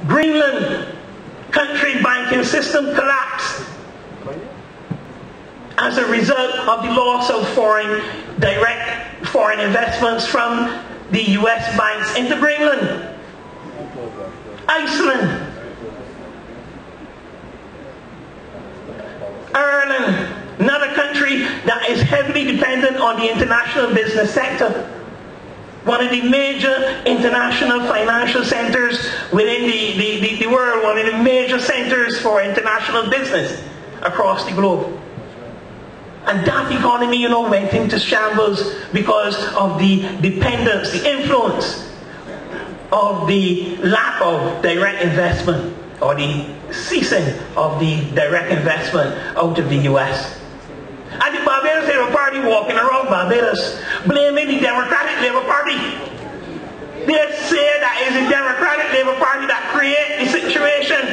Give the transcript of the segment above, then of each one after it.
Greenland country banking system collapsed as a result of the loss of direct foreign investments from the US banks into Greenland. Iceland, Ireland, another country that is heavily dependent on the international business sector. One of the major international financial centers within the world, one of the major centers for international business across the globe. And that economy, went into shambles because of the dependence, the influence of the lack of direct investment, or the ceasing of the direct investment out of the US. And the Barbados Labour Party walking around Barbados blaming the Democratic Labour Party. They say that it's the Democratic Labour Party that created the situation.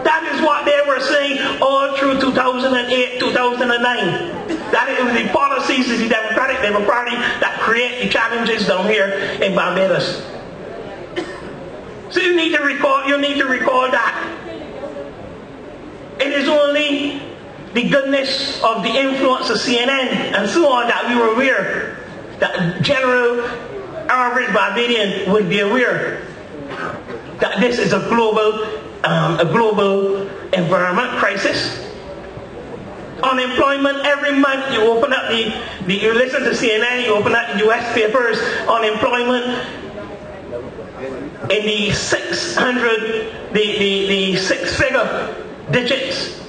That is what they were saying all through 2008, 2009. That it was the policies of the Democratic Labour Party that create the challenges down here in Barbados. So you need to recall that. It is only the goodness of the influence of CNN and so on that we were aware, that general average Barbadian would be aware that this is a global environment crisis. Unemployment, every month you open up you listen to CNN, you open up the US papers, unemployment in the 600, the six-figure digits.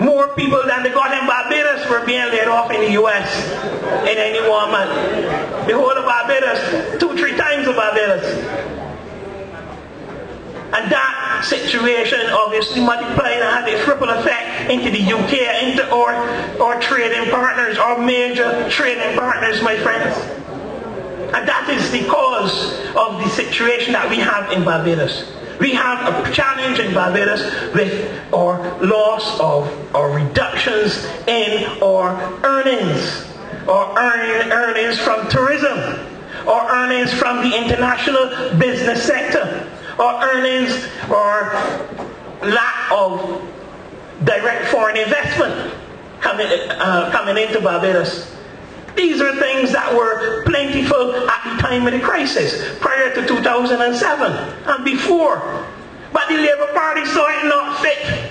More people than they got in Barbados were being laid off in the US in any one month. The whole of Barbados, 2-3 times of Barbados. And that situation obviously multiplied and had a ripple effect into the UK, into our trading partners, our major trading partners, my friends. And that is the cause of the situation that we have in Barbados. We have a challenge in Barbados with our loss of our reductions in our earnings. Our earnings from tourism. Our earnings from the international business sector. Our earnings, our lack of direct foreign investment coming into Barbados. These are things that were plentiful at the time of the crisis, prior to 2007 and before. But the Labour Party saw it not fit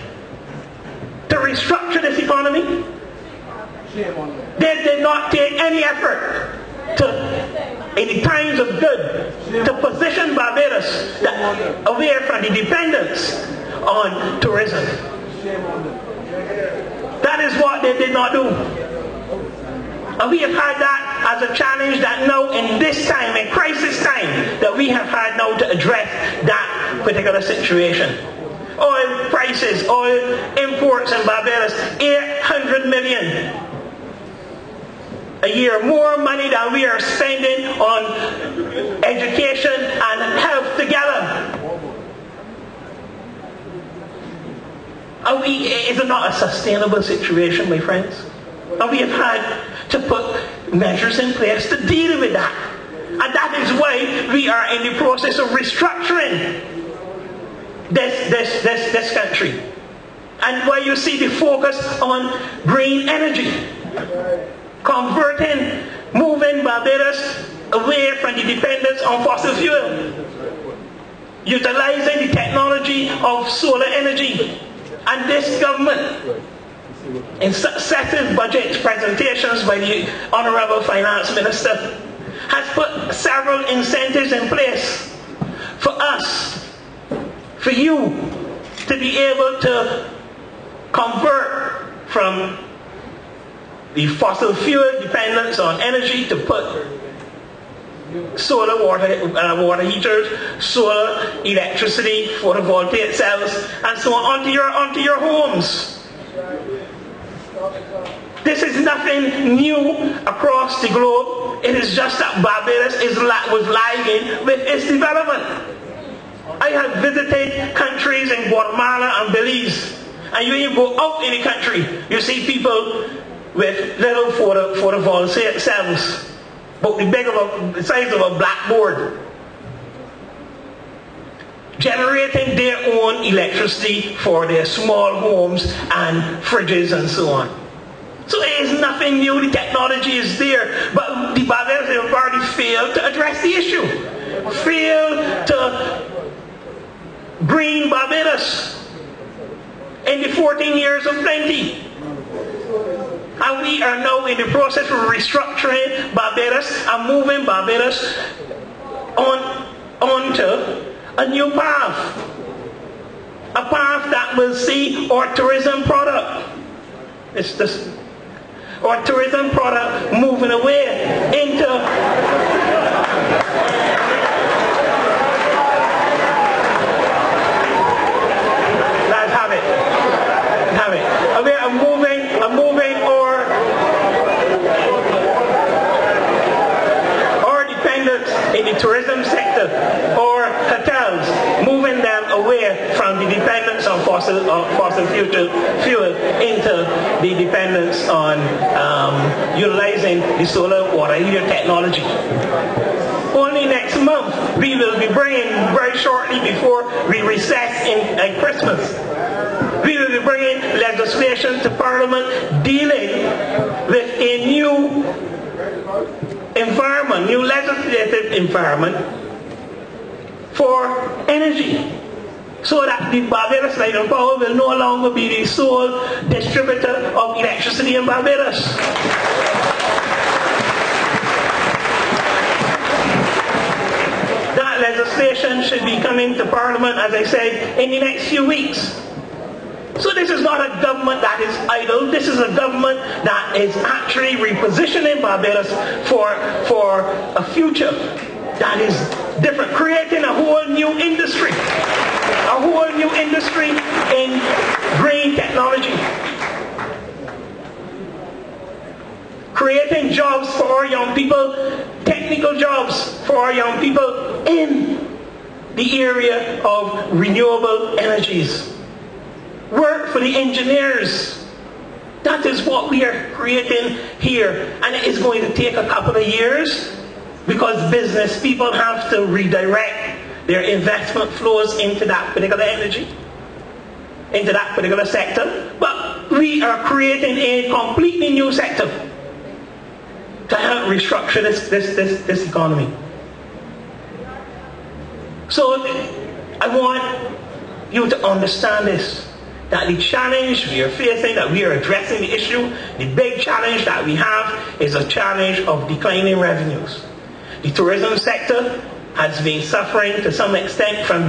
to restructure this economy. They did not take any effort in the times of good, to position Barbados away from the dependence on tourism. That is what they did not do. And we have had that as a challenge that now in this time, in crisis time, that we have had now to address that particular situation. Oil prices, oil imports in Barbados, 800 million a year, more money than we are spending on education and health together. Is it not a sustainable situation, my friends? And we have had to put measures in place to deal with that. And that is why we are in the process of restructuring this country. And why you see the focus on green energy. Converting, moving Barbados away from the dependence on fossil fuel. Utilizing the technology of solar energy. And this government, in successive budget presentations by the Honourable Finance Minister, has put several incentives in place for us, for you, to be able to convert from the fossil fuel dependence on energy to put solar water heaters, solar electricity, photovoltaic cells, and so on onto your homes. This is nothing new across the globe. It is just that Barbados was lagging with its development. I have visited countries in Guatemala and Belize, and you go out in the country, you see people with little photovoltaic cells, but the size of a blackboard. generating their own electricity for their small homes and fridges and so on. So it is nothing new, the technology is there, but the Barbadians party failed to address the issue, failed to green Barbados in the 14 years of plenty. And we are now in the process of restructuring Barbados and moving Barbados onto a new path. A path that will see our tourism product. Our tourism product moving away into let's have it. I'm moving our dependence in the tourism sector or hotels, moving them away from the dependence on fossil fuel into the dependence on utilizing the solar water heater technology. Only next month we will be bringing, very shortly before we recess in Christmas, we will be bringing legislation to Parliament dealing with a new environment, new legislative environment for energy, so that the Barbados Light and Power will no longer be the sole distributor of electricity in Barbados. That legislation should be coming to Parliament, as I said, in the next few weeks. So this is not a government that is idle. This is a government that is actually repositioning Barbados for a future that is different, creating a whole new industry in green technology, creating jobs for our young people, technical jobs for our young people in the area of renewable energies. Work for the engineers. That is what we are creating here, and it is going to take a couple of years because business people have to redirect their investment flows into that particular energy, into that particular sector. But we are creating a completely new sector to help restructure this economy. So I want you to understand this, that the challenge we are facing, that we are addressing the issue, the big challenge that we have is a challenge of declining revenues. The tourism sector has been suffering to some extent from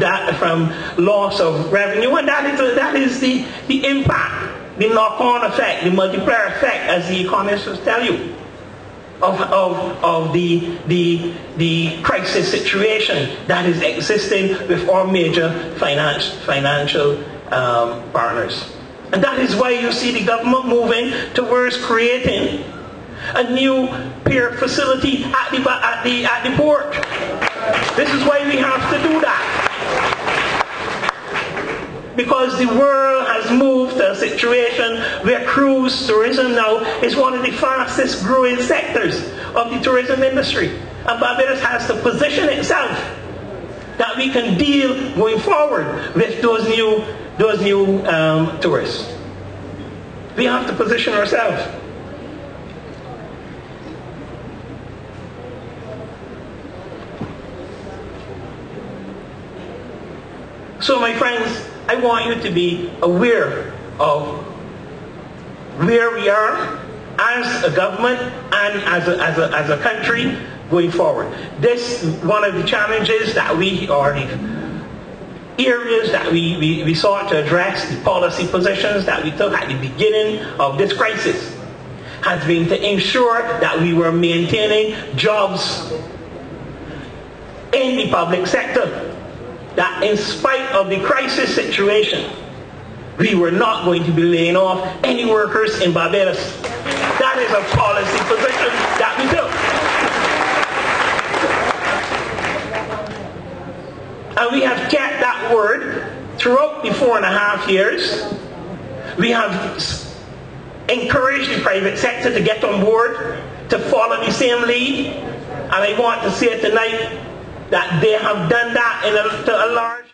loss of revenue, and that is the impact, the knock-on effect, the multiplier effect, as the economists tell you, of the crisis situation that is existing with our major financial partners. And that is why you see the government moving towards creating a new pier facility at the port. This is why we have to do that, because the world has moved to a situation where cruise tourism now is one of the fastest growing sectors of the tourism industry, and Barbados has to position itself that we can deal going forward with those new tourists. We have to position ourselves. So my friends, I want you to be aware of where we are as a government and as a country going forward. This is one of the challenges that the areas that we sought to address, the policy positions that we took at the beginning of this crisis, has been to ensure that we were maintaining jobs in the public sector. That in spite of the crisis situation, we were not going to be laying off any workers in Barbados. That is a policy position that we took. And we have kept that word throughout the 4.5 years. We have encouraged the private sector to get on board, to follow the same lead. And I want to say tonight that they have done that to a large